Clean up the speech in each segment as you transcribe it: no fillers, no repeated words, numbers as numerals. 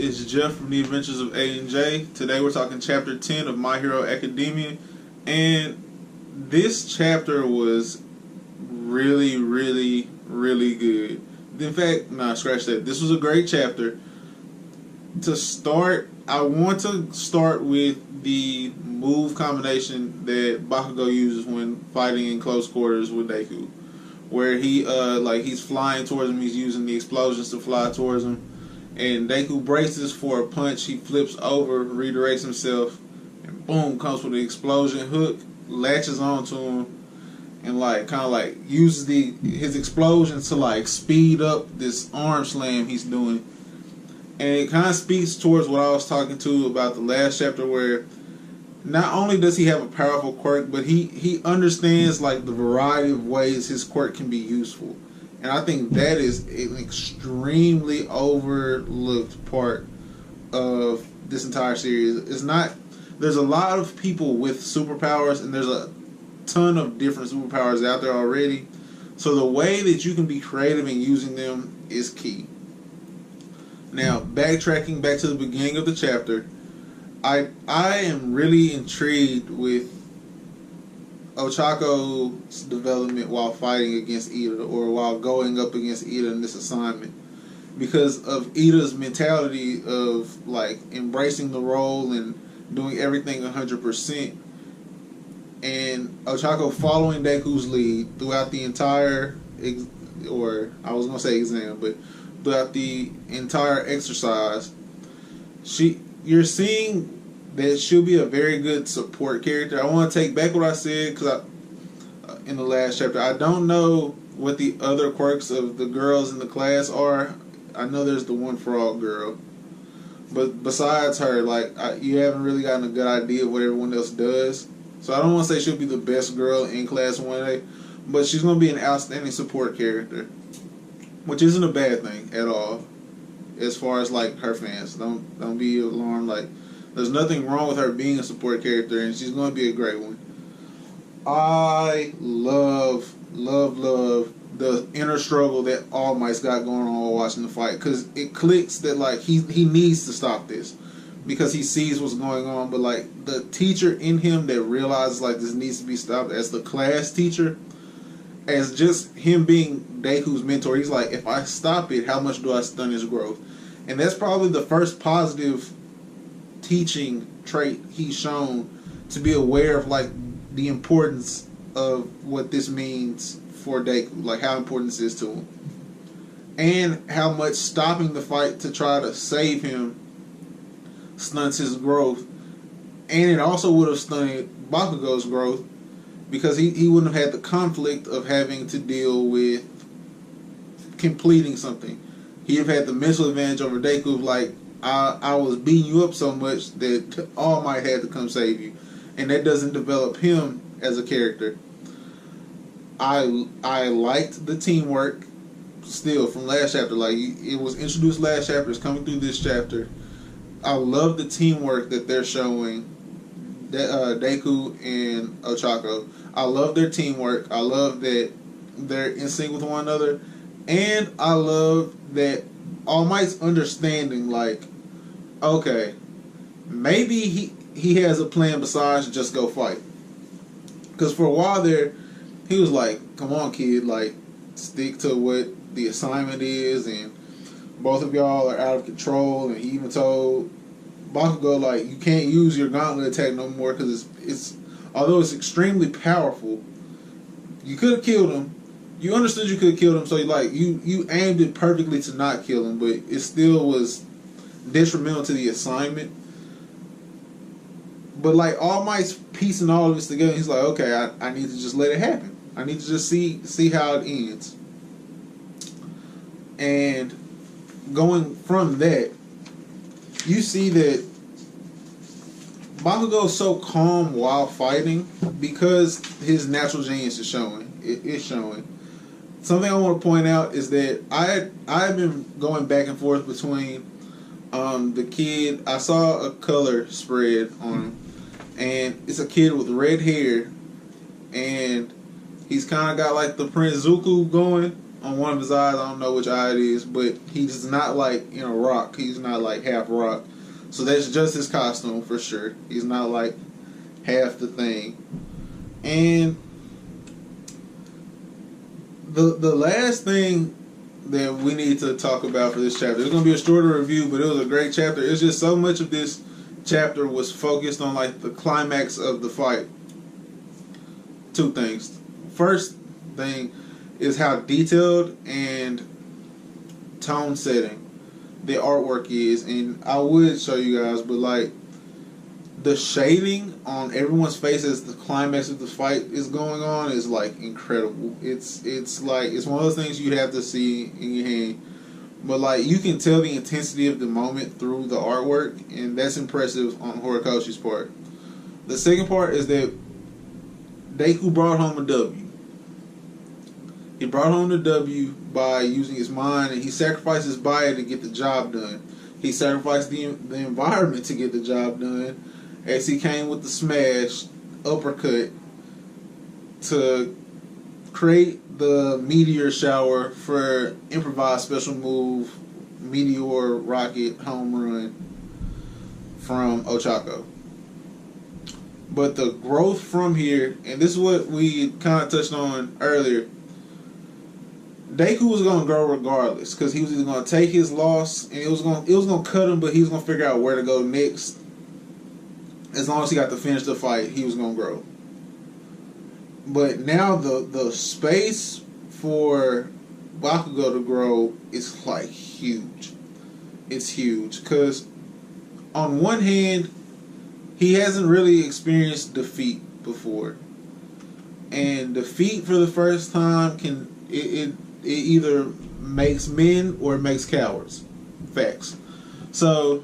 it's Jeff from The Adventures of A and J. Today we're talking Chapter 10 of My Hero Academia, and this chapter was really, really, really good. In fact, nah, scratch that. This was a great chapter. To start, I want to start with the move combination that Bakugo uses when fighting in close quarters with Deku, where he's flying towards him. He's using the explosions to fly towards him, and Deku braces for a punch. He flips over, redirects himself, and boom, comes with an explosion hook, latches onto him, and uses his explosion to speed up this arm slam he's doing. And it kind of speaks towards what I was talking to about the last chapter, where not only does he have a powerful quirk, but he understands the variety of ways his quirk can be useful. And I think that is an extremely overlooked part of this entire series. There's a lot of people with superpowers, and there's a ton of different superpowers out there already. So the way that you can be creative in using them is key. Now, backtracking back to the beginning of the chapter, I am really intrigued with Ochako's development while fighting against Ida, or while going up against Ida in this assignment, because of Ida's mentality of embracing the role and doing everything 100%, and Ochako following Deku's lead throughout the entire throughout the entire exercise. You're seeing that she'll be a very good support character. I want to take back what I said, because in the last chapter, I don't know what the other quirks of the girls in the class are. I know there's the one frog girl, but besides her, you haven't really gotten a good idea of what everyone else does. So I don't want to say she'll be the best girl in class 1A, but she's going to be an outstanding support character, which isn't a bad thing at all. As far as her fans, don't be alarmed. There's nothing wrong with her being a support character, and she's going to be a great one. I love the inner struggle that All Might's got going on while watching the fight, because it clicks that he needs to stop this, because he sees what's going on. But the teacher in him that realizes this needs to be stopped, as the class teacher, as just him being Deku's mentor, he's if I stop it, how much do I stun his growth? And that's probably the first positive teaching trait he's shown, to be aware of the importance of what this means for Deku, how important this is to him, and how much stopping the fight to try to save him stunts his growth. And it also would have stunted Bakugo's growth, because he wouldn't have had the conflict of having to deal with completing something. He'd have had the mental advantage over Deku of I was beating you up so much that All Might had to come save you, and that doesn't develop him as a character. I liked the teamwork still from last chapter. It was introduced last chapter, it's coming through this chapter. I love the teamwork that they're showing, Deku and Ochako. I love their teamwork. I love that they're in sync with one another, and I love that All Might's understanding, okay, maybe he has a plan besides just go fight. Because for a while there, he was come on, kid, stick to what the assignment is, and both of y'all are out of control. And he even told Bakugo, you can't use your gauntlet attack no more, because it's although it's extremely powerful, you could have killed him. You understood you could have killed him, so you aimed it perfectly to not kill him, but it still was detrimental to the assignment. But All Might's piecing all of this together. He's okay, I need to just let it happen. I need to just see how it ends. And going from that, you see that Bakugo is so calm while fighting because his natural genius is showing. It's showing. Something I want to point out is that I've been going back and forth between the kid. I saw a color spread on him, and it's a kid with red hair, and he's kind of got the Prince Zuko going, on one of his eyes. I don't know which eye it is, but he's not like in a rock. He's not like half rock. So that's just his costume for sure. He's not like half the thing. And the last thing that we need to talk about for this chapter, it's going to be a shorter review, but it was a great chapter. It's just so much of this chapter was focused on like the climax of the fight. Two things. First thing is how detailed and tone setting the artwork is, and I would show you guys, but like the shading on everyone's face as the climax of the fight is going on is like incredible. It's like it's one of those things you have to see in your hand, but like you can tell the intensity of the moment through the artwork, and that's impressive on Horikoshi's part. The second part is that Deku brought home a W. He brought home the W by using his mind, and he sacrificed his body to get the job done. He sacrificed the environment to get the job done, as he came with the smash uppercut to create the meteor shower for improvised special move meteor rocket home run from Ochako. But the growth from here, and this is what we kind of touched on earlier, Deku was gonna grow regardless, because he was either gonna take his loss and it was gonna cut him, but he was gonna figure out where to go next. As long as he got to finish the fight, he was gonna grow. But now the space for Bakugo to grow is like huge. It's huge, because on one hand, he hasn't really experienced defeat before, and defeat for the first time it either makes men or it makes cowards. Facts. So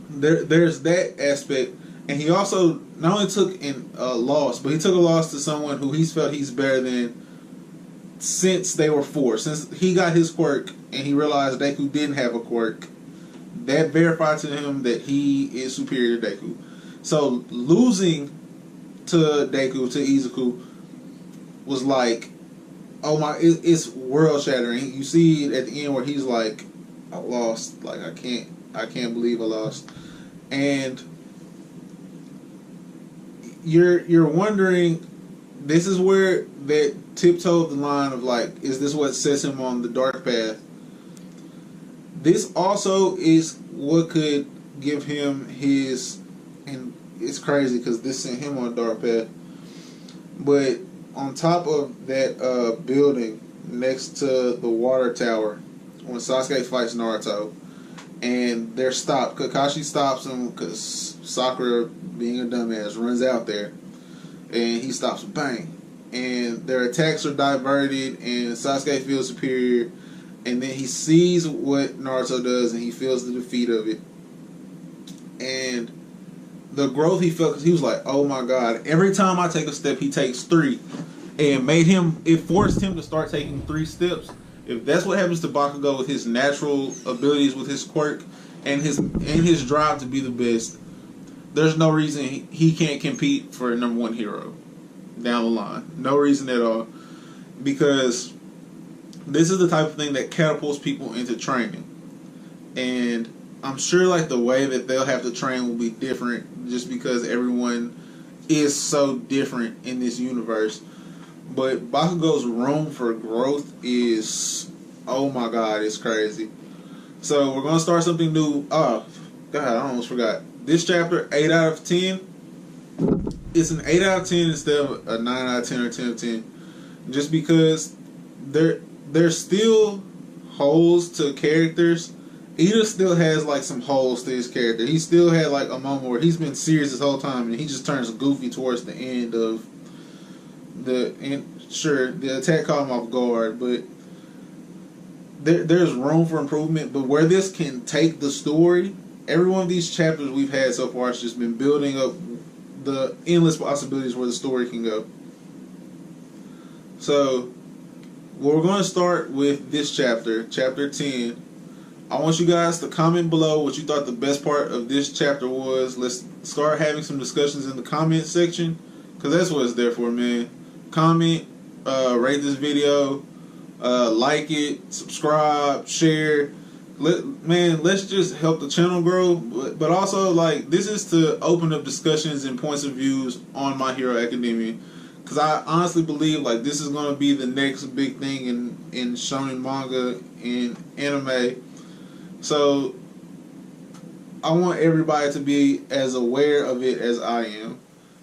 there's that aspect, and he also not only took a loss, but he took a loss to someone who he's felt he's better than since they were four. Since he got his quirk and he realized Deku didn't have a quirk, that verified to him that he is superior to Deku. So losing to Deku, to Izuku, was like, oh my, it's world shattering. You see it at the end where he's like, I lost. Like I can't believe I lost. And you're wondering, this is where that tiptoed the line of like, is this what sets him on the dark path? This also is what could give him his, and it's crazy because this sent him on a dark path, but on top of that building next to the water tower, when Sasuke fights Naruto, and they're stopped, Kakashi stops him because Sakura, being a dumbass, runs out there, and he stops him, bang, and their attacks are diverted, and Sasuke feels superior, and then he sees what Naruto does, and he feels the defeat of it, and the growth he felt, because he was like, oh my god, every time I take a step, he takes three. And it forced him to start taking 3 steps. If that's what happens to Bakugo with his natural abilities, with his quirk, and his drive to be the best, there's no reason he can't compete for a number 1 hero down the line. No reason at all. Because this is the type of thing that catapults people into training. And I'm sure like the way that they'll have to train will be different, just because everyone is so different in this universe. But Bakugo's room for growth is, oh my god, it's crazy. So we're going to start something new. Oh, god, I almost forgot. This chapter, 8 out of 10. It's an 8 out of 10 instead of a 9 out of 10 or 10 out of 10. Just because there's still holes to characters. Ida still has like some holes to his character. He still had like a moment where he's been serious this whole time, and he just turns goofy towards the end of sure, the attack caught him off guard, but there's room for improvement. But where this can take the story, every one of these chapters we've had so far has just been building up the endless possibilities where the story can go. So we're going to start with this chapter, chapter 10. I want you guys to comment below what you thought the best part of this chapter was. Let's start having some discussions in the comment section, because that's what it's there for, man. Comment, rate this video, Like it, subscribe, share. Let's just help the channel grow. But also, like, this is to open up discussions and points of views on My Hero Academia. Because I honestly believe, like, this is going to be the next big thing in shonen manga and anime. So I want everybody to be as aware of it as I am.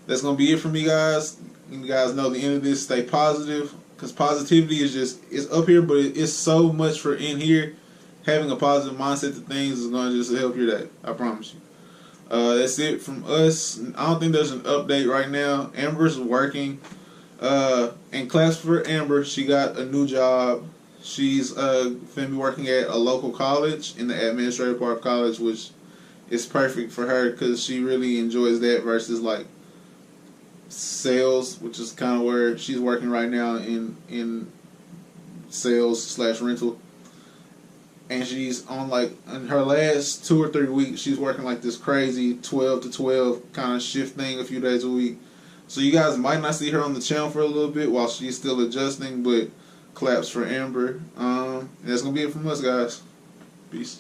That's going to be it for me, guys. You guys know the end of this. Stay positive. Because positivity is it's up here, but it's so much for in here. Having a positive mindset to things is going to just help you that. I promise you. That's it from us. I don't think there's an update right now. Amber's working. And class for Amber, she got a new job. She's finna be working at a local college in the administrative part of college, which is perfect for her because she really enjoys that versus like sales, which is kind of where she's working right now in sales / rental. And she's on, like, in her last 2 or 3 weeks, she's working like this crazy 12 to 12 kind of shift thing a few days a week. So you guys might not see her on the channel for a little bit while she's still adjusting, but claps for Amber. That's going to be it from us, guys. Peace.